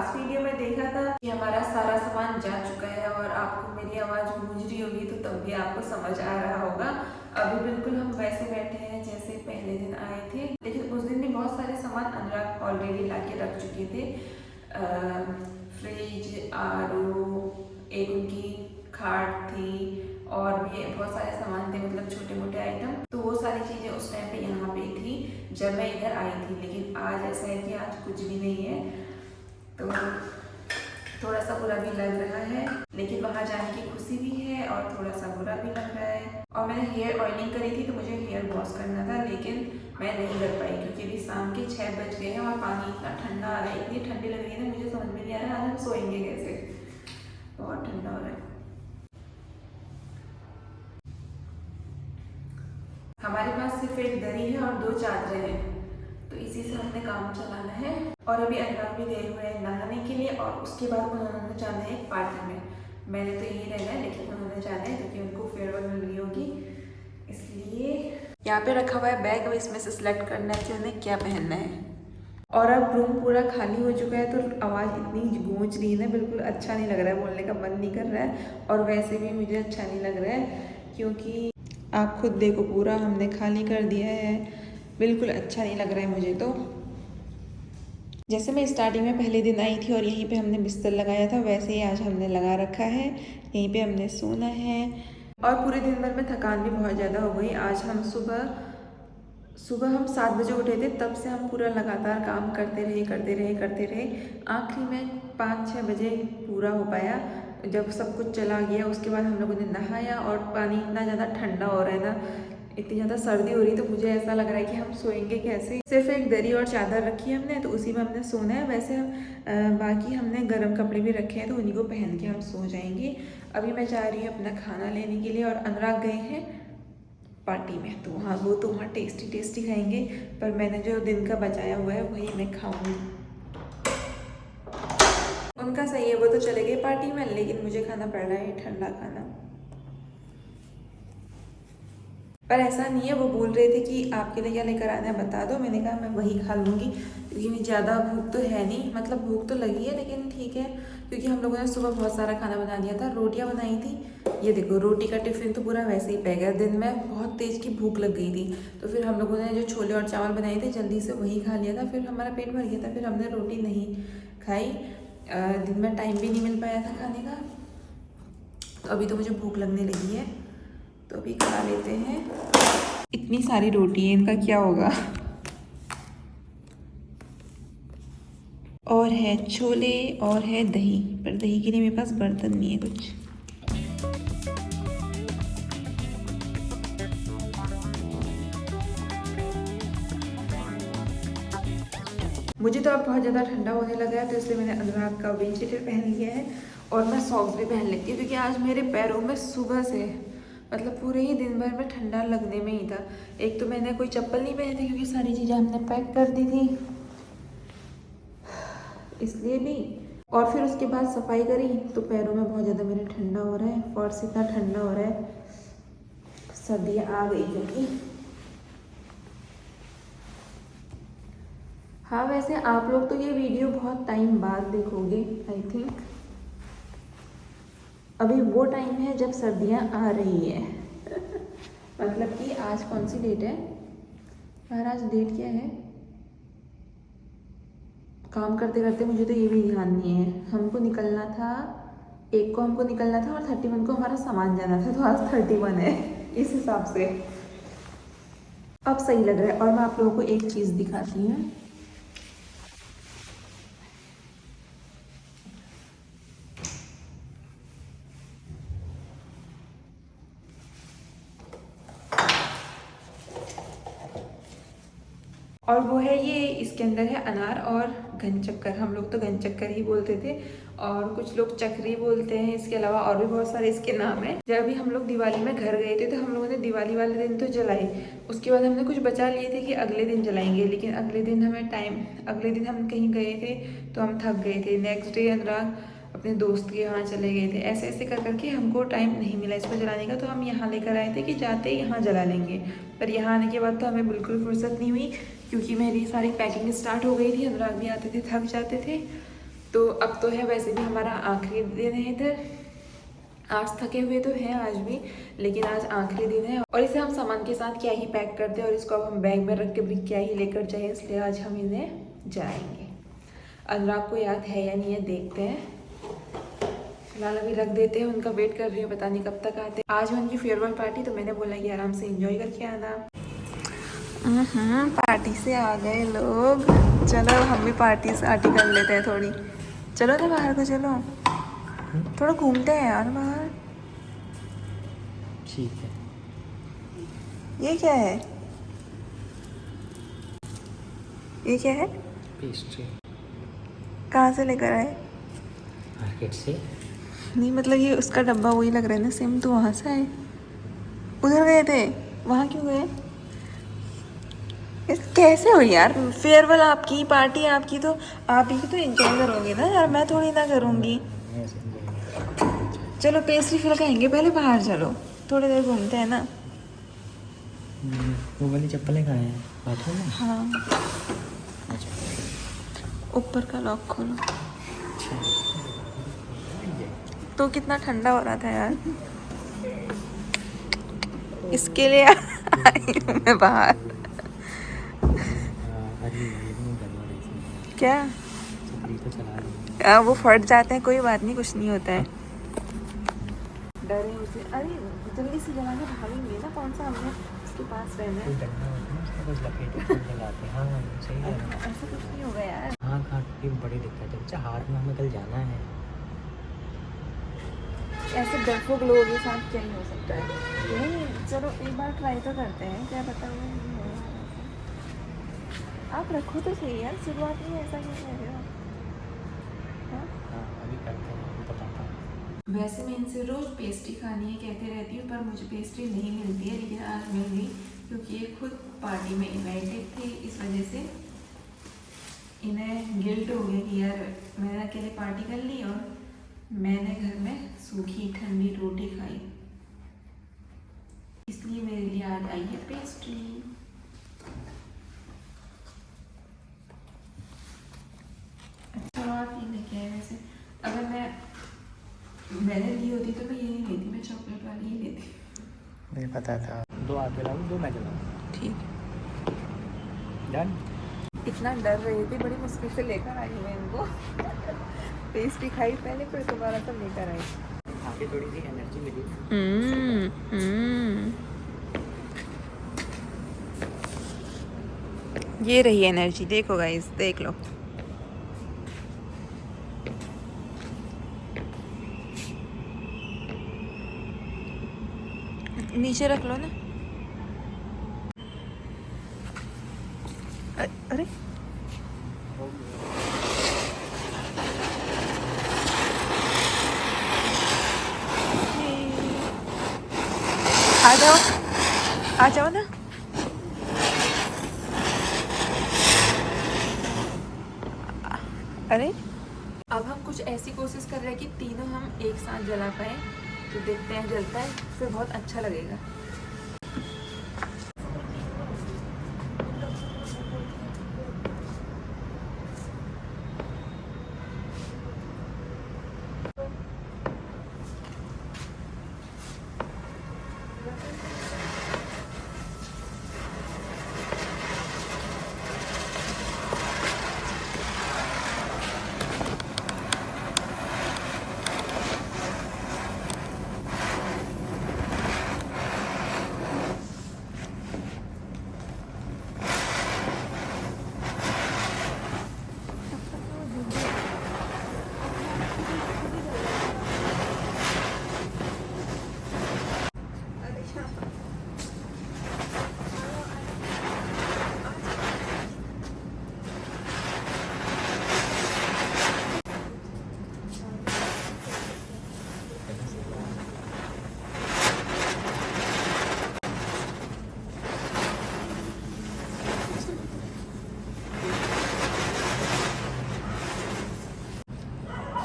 Last video में देखा था कि हमारा सारा सामान जा चुका है और आपको मेरी आवाज़ गूंज रही होगी तो तब भी आपको समझ आ रहा होगा। अभी बिल्कुल हम वैसे बैठे हैं जैसे पहले दिन आए थे, लेकिन उस दिन भी बहुत सारे सामान अनुराग ऑलरेडी ला के रख चुके थे। फ्रिज, आरओ, एक उनकी खाट थी और भी बहुत सारे सामान थे, मतलब छोटे मोटे आइटम। तो वो सारी चीज़ें उस टाइम पे यहाँ पे थी जब मैं इधर आई थी, लेकिन आज ऐसा है कि आज कुछ भी नहीं है, तो थोड़ा सा बुरा भी लग रहा है। लेकिन वहाँ जाने की खुशी भी है और थोड़ा सा बुरा भी लग रहा है। और मैंने हेयर ऑयलिंग करी थी तो मुझे हेयर वॉश करना था, लेकिन मैं नहीं कर पाई क्योंकि अभी शाम के 6 बज गए हैं और पानी इतना ठंडा आ रहा है, इतनी ठंडी लग रही है ना, मुझे समझ में नहीं आ रहा आज हम सोएंगे कैसे, बहुत ठंडा हो रहा है। हमारे पास सिर्फ एक दरी है और 2 चादरें हैं, तो इसी से हमने काम चलाना है। और अभी अनुराग भी गए हुए हैं नहाने के लिए और उसके बाद उन्होंने जाना है पार्टी में। मैंने तो यही रहना है, लेकिन उन्होंने जाना है क्योंकि उनको फेयरवेल मिल रही होगी, इसलिए यहाँ पे रखा हुआ है बैग। अब इसमें से सिलेक्ट करना है कि उन्हें क्या पहनना है। और अब रूम पूरा खाली हो चुका है तो आवाज़ इतनी गूंज रही है ना, बिल्कुल अच्छा नहीं लग रहा है, बोलने का मन नहीं कर रहा है। और वैसे भी मुझे अच्छा नहीं लग रहा है क्योंकि आप खुद देखो पूरा हमने खाली कर दिया है, बिल्कुल अच्छा नहीं लग रहा है मुझे। तो जैसे मैं स्टार्टिंग में पहले दिन आई थी और यहीं पे हमने बिस्तर लगाया था, वैसे ही आज हमने लगा रखा है, यहीं पे हमने सोना है। और पूरे दिन भर में थकान भी बहुत ज़्यादा हो गई। आज हम सुबह हम 7 बजे उठे थे, तब से हम पूरा लगातार काम करते रहे। आखिरी में 5-6 बजे पूरा हो पाया जब सब कुछ चला गया। उसके बाद हम लोगों ने नहाया और पानी इतना ज़्यादा ठंडा हो रहा है ना, इतनी ज़्यादा सर्दी हो रही है, तो मुझे ऐसा लग रहा है कि हम सोएंगे कैसे। सिर्फ एक दरी और चादर रखी है हमने, तो उसी में हमने सोना है। वैसे हम बाकी हमने गर्म कपड़े भी रखे हैं, तो उन्हीं को पहन के हम सो जाएंगे। अभी मैं जा रही हूँ अपना खाना लेने के लिए और अनुराग गए हैं पार्टी में, तो हाँ वो तो वहाँ टेस्टी खाएंगे, पर मैंने जो दिन का बचाया हुआ है वही मैं खाऊंगी। उनका सही है, वो तो चले गए पार्टी में, लेकिन मुझे खाना पड़ रहा है ठंडा खाना। पर ऐसा नहीं है, वो बोल रहे थे कि आपके लिए क्या लेकर आना है बता दो। मैंने कहा मैं वही खा लूँगी क्योंकि मुझे ज़्यादा भूख तो है नहीं, मतलब भूख तो लगी है लेकिन ठीक है, क्योंकि हम लोगों ने सुबह बहुत सारा खाना बना दिया था। रोटियां बनाई थी, ये देखो रोटी का टिफ़िन तो पूरा वैसे ही पै गया। दिन में बहुत तेज़ की भूख लग गई थी, तो फिर हम लोगों ने जो छोले और चावल बनाए थे जल्दी से वही खा लिया था, फिर हमारा पेट भर गया था, फिर हमने रोटी नहीं खाई। दिन में टाइम भी नहीं मिल पाया था खाने का, तो अभी तो मुझे भूख लगने लगी है, तो अभी खा लेते हैं। इतनी सारी रोटी है, इनका क्या होगा। और है छोले और है दही, पर दही के लिए मेरे पास बर्तन नहीं है कुछ। मुझे तो अब बहुत ज़्यादा ठंडा होने लगा है, तो इसलिए मैंने अनुराग का विंड शीटर पहन लिया है और मैं सॉक्स भी पहन लेती हूँ क्योंकि आज मेरे पैरों में सुबह से मतलब पूरे ही दिन भर में ठंडा लगने में ही था। एक तो मैंने कोई चप्पल नहीं पहनी थी क्योंकि सारी चीज़ें हमने पैक कर दी थी, इसलिए भी। और फिर उसके बाद सफाई करी तो पैरों में बहुत ज़्यादा मेरे ठंडा हो रहा है, फर्श इतना ठंडा हो रहा है, सर्दी आ गई क्योंकि। हाँ वैसे आप लोग तो ये वीडियो बहुत टाइम बाद देखोगे आई थिंक। अभी वो टाइम है जब सर्दियाँ आ रही है मतलब कि आज कौन सी डेट है यार, आज डेट क्या है। काम करते करते मुझे तो ये भी ध्यान नहीं है। हमको निकलना था, 1 को हमको निकलना था और 31 को हमारा सामान जाना था, तो आज 31 है इस हिसाब से। अब सही लग रहा है। और मैं आप लोगों को एक चीज़ दिखाती हूँ, और वो है ये, इसके अंदर है अनार और घनचक्कर। हम लोग तो घनचक्कर ही बोलते थे और कुछ लोग चक्री बोलते हैं, इसके अलावा और भी बहुत सारे इसके नाम हैं। जब अभी हम लोग दिवाली में घर गए थे तो हम लोगों ने दिवाली वाले दिन तो जलाए, उसके बाद हमने कुछ बचा लिए थे कि अगले दिन जलाएंगे, लेकिन अगले दिन हम कहीं गए थे तो हम थक गए थे। नेक्स्ट डे अनुराग अपने दोस्त के यहाँ चले गए थे, ऐसे ऐसे कर करके हमको टाइम नहीं मिला इसको जलाने का, तो हम यहाँ लेकर आए थे कि जाते ही यहाँ जला लेंगे। पर यहाँ आने के बाद तो हमें बिल्कुल फुर्सत नहीं हुई क्योंकि मेरी सारी पैकिंग स्टार्ट हो गई थी, अनुराग भी आते थे, थक जाते थे, तो अब तो है वैसे भी हमारा आखिरी दिन है इधर। आज थके हुए तो हैं आज भी, लेकिन आज आखिरी दिन है और इसे हम सामान के साथ क्या ही पैक करते हैं और इसको अब हम बैग में रख के भी क्या ही लेकर जाए, इसलिए आज हम इन्हें जाएंगे। अनुराग को याद है या नहीं है देखते हैं। फिलहाल अभी रख देते हैं, उनका वेट कर रही हूँ, पता नहीं कब तक आते हैं। आज है उनकी फेयरवेल पार्टी, तो मैंने बोला कि आराम से एंजॉय करके आना। पार्टी से आ गए लोग। चलो हम भी पार्टी कर लेते हैं थोड़ी। चलो ना बाहर को, चलो थोड़ा घूमते हैं यार बाहर। ठीक है। ये क्या है? ये क्या है? पेस्ट्री। कहाँ से लेकर आए? मार्केट से। नहीं मतलब ये उसका डब्बा वही लग रहा है ना सेम, तो वहाँ से आए? उधर गए थे, वहाँ क्यों गए? कैसे हो यार? फेयरवेल आपकी, पार्टी आपकी, तो आप ही तो एंजॉय करोगे ना यार, मैं थोड़ी ना करूँगी। चलो पेस्ट्री फिर खाएंगे, पहले बाहर चलो, थोड़ी देर घूमते हैं ना। वो वाली चप्पलें कहाँ हैं? बाथरूम में? हाँ, अच्छा। ऊपर का लॉक खोलो। तो कितना ठंडा हो रहा था यार, इसके लिए आई हूँ मैं बाहर। क्या? वो फट जाते हैं, कोई बात नहीं, कुछ नहीं होता है। डरे उसे, अरे जल्दी से जलाने भागेंगे ना, कौन सा हमने उसके पास रहना है। ऐसा कुछ नहीं होगा यार। हाथ की बड़ी दिक्कत है बच्चा, हाथ में हमें कल जाना है। ऐसे डरपोक लोगों के साथ क्या ही हो सकता है। नहीं चलो एक बार ट्राई तो करते हैं, क्या पता वो आप रखो तो सही यार, शुरुआत में ऐसा क्यों कह रहे हो? अभी करते हैं, बताता हूँ। वैसे मैं इनसे रोज़ पेस्ट्री खानी है कहते रहती हूँ, पर मुझे पेस्ट्री नहीं मिलती है, लेकिन आज मिल गई क्योंकि ये खुद पार्टी में इन्वाइटेड थे। इस वजह से इन्हें गिल्ट हो गया कि यार मैंने अकेले पार्टी कर ली और मैंने घर में सूखी ठंडी रोटी खाई, इसलिए मेरे लिए आज आई है पेस्ट्री। अच्छा आप ये लेके आए। वैसे अगर मैंने ली होती तो मैं ये नहीं लेती, मैं चॉकलेट वाली ही लेती। मुझे पता था। 2 आप जलाऊँ, 2 मैं जलाऊँ? ठीक है डन। इतना डर रही थी, बड़ी मुश्किल से लेकर आई मैं इनको। पेस्ट्री खाई पहले, फिर दोबारा तो लेकर आई। आगे थोड़ी सी एनर्जी मिली। ये रही एनर्जी, देखो गाइस, देख लो। नीचे रख लो ना। अरे आ जाओ ना। अरे अब हम कुछ ऐसी कोशिश कर रहे हैं कि तीनों हम एक साथ जला पाए, तो देखते हैं जलता है फिर बहुत अच्छा लगेगा।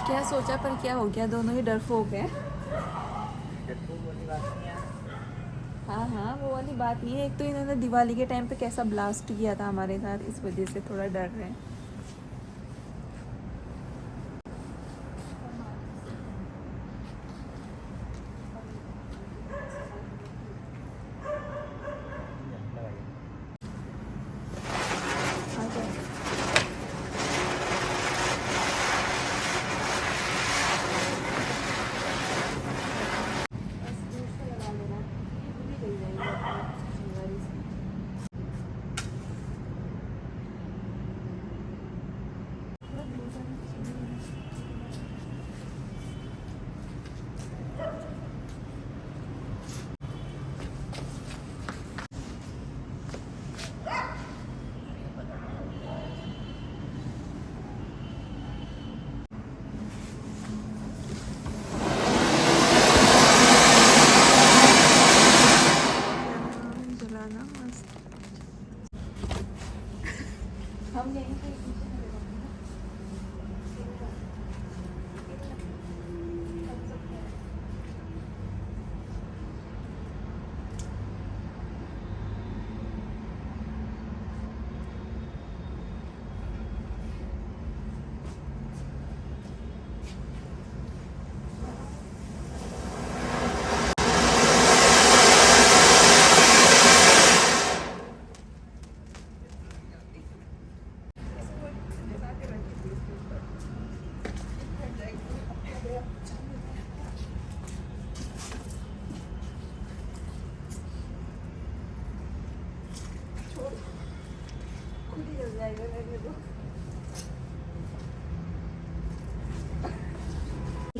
क्या सोचा पर क्या हो गया, दोनों ही डरपोक हैं। हाँ वो वाली बात नहीं है। एक तो इन्होंने दिवाली के टाइम पे कैसा ब्लास्ट किया था हमारे साथ, इस वजह से थोड़ा डर रहे हैं।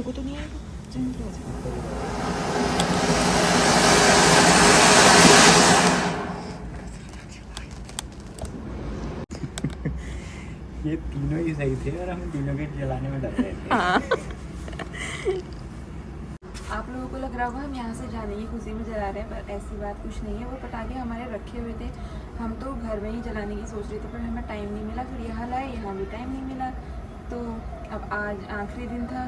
को तो नहीं आएगा। ये तीनों ही सही थे और हम तीनों के जलाने में डर रहे थे। हाँ। आप लोगों को लग रहा होगा हम यहाँ से जाने की खुशी में जला रहे हैं, पर ऐसी बात कुछ नहीं है। वो पटाखे हमारे रखे हुए थे, हम तो घर में ही जलाने की सोच रहे थे, पर हमें टाइम नहीं मिला। फिर यहाँ लाए, यहाँ भी टाइम नहीं मिला, तो अब आज आखिरी दिन था,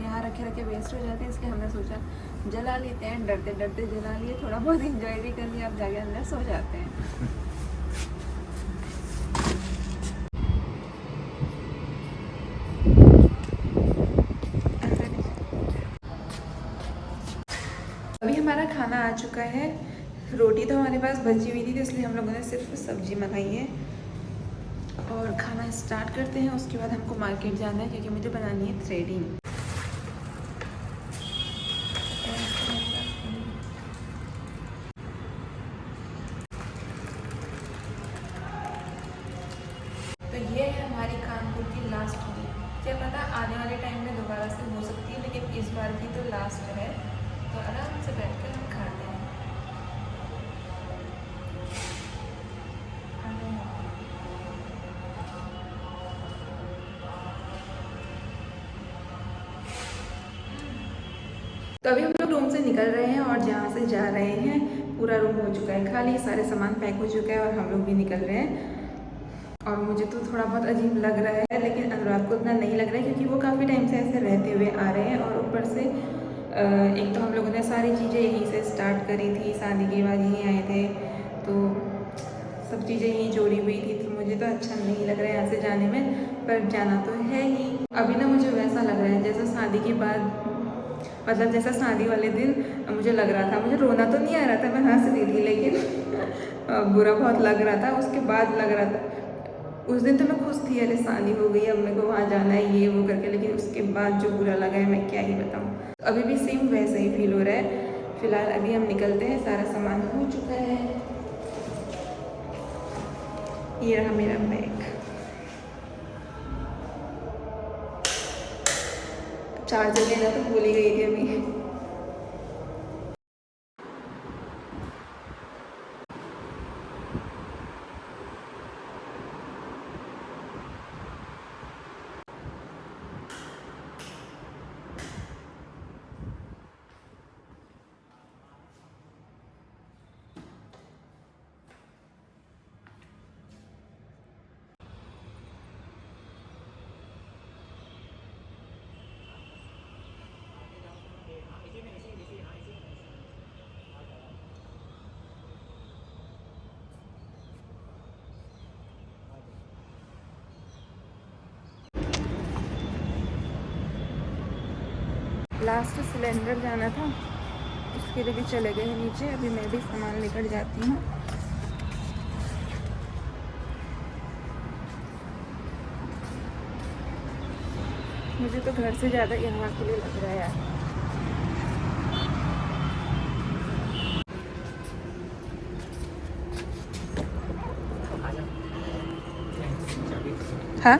यहाँ रखे रखे वेस्ट हो जाते, इसलिए हमने सोचा जला लेते हैं। डरते डरते जला लिए, थोड़ा बहुत इंजॉय भी कर लिया, अब जाके अंदर सो जाते हैं। अभी हमारा खाना आ चुका है। रोटी तो हमारे पास बची हुई थी, तो इसलिए हम लोगों ने सिर्फ सब्जी मंगाई है और खाना स्टार्ट करते हैं। उसके बाद हमको मार्केट जाना है क्योंकि मुझे बनानी है थ्रेडिंग। तो ये है हमारी कानपुर की लास्ट वीक। क्या पता आने वाले टाइम में दोबारा से हो सकती है, लेकिन इस बार की तो लास्ट है, तो आराम से बैठकर हम खाते हैं। तो अभी हम लोग रूम से निकल रहे हैं और जहाँ से जा रहे हैं पूरा रूम हो चुका है खाली, सारे सामान पैक हो चुका है और हम लोग भी निकल रहे हैं। और मुझे तो थोड़ा बहुत अजीब लग रहा है, लेकिन अनुराग को उतना नहीं लग रहा है क्योंकि वो काफ़ी टाइम से ऐसे रहते हुए आ रहे हैं। और ऊपर से एक तो हम लोगों ने सारी चीज़ें यहीं से स्टार्ट करी थी, शादी के बाद यहीं आए थे, तो सब चीज़ें यहीं जोड़ी हुई थी, तो मुझे तो अच्छा नहीं लग रहा है यहाँ से जाने में, पर जाना तो है ही। अभी ना मुझे वैसा लग रहा है जैसा शादी के बाद, मतलब जैसा शादी वाले दिन मुझे लग रहा था। मुझे रोना तो नहीं आ रहा था, मैं हंस रही थी, लेकिन बुरा बहुत लग रहा था। उसके बाद लग रहा था, उस दिन तो मैं खुश थी, अरे शादी हो गई, अब मेरे को वहाँ जाना है ये वो करके, लेकिन उसके बाद जो बुरा लगा है मैं क्या ही बताऊँ। अभी भी सेम वैसा ही फील हो रहा है। फिलहाल अभी हम निकलते हैं, सारा सामान हो चुका है। ये रहा मेरा बैग, चार्जर लेना तो भूल ही गई थी अभी। लास्ट सिलेंडर जाना था, उसके लिए भी चले गए नीचे। अभी मैं भी सामान लेकर जाती हूँ। मुझे तो घर से ज़्यादा यहाँ के लिए लग रहा है यार। हाँ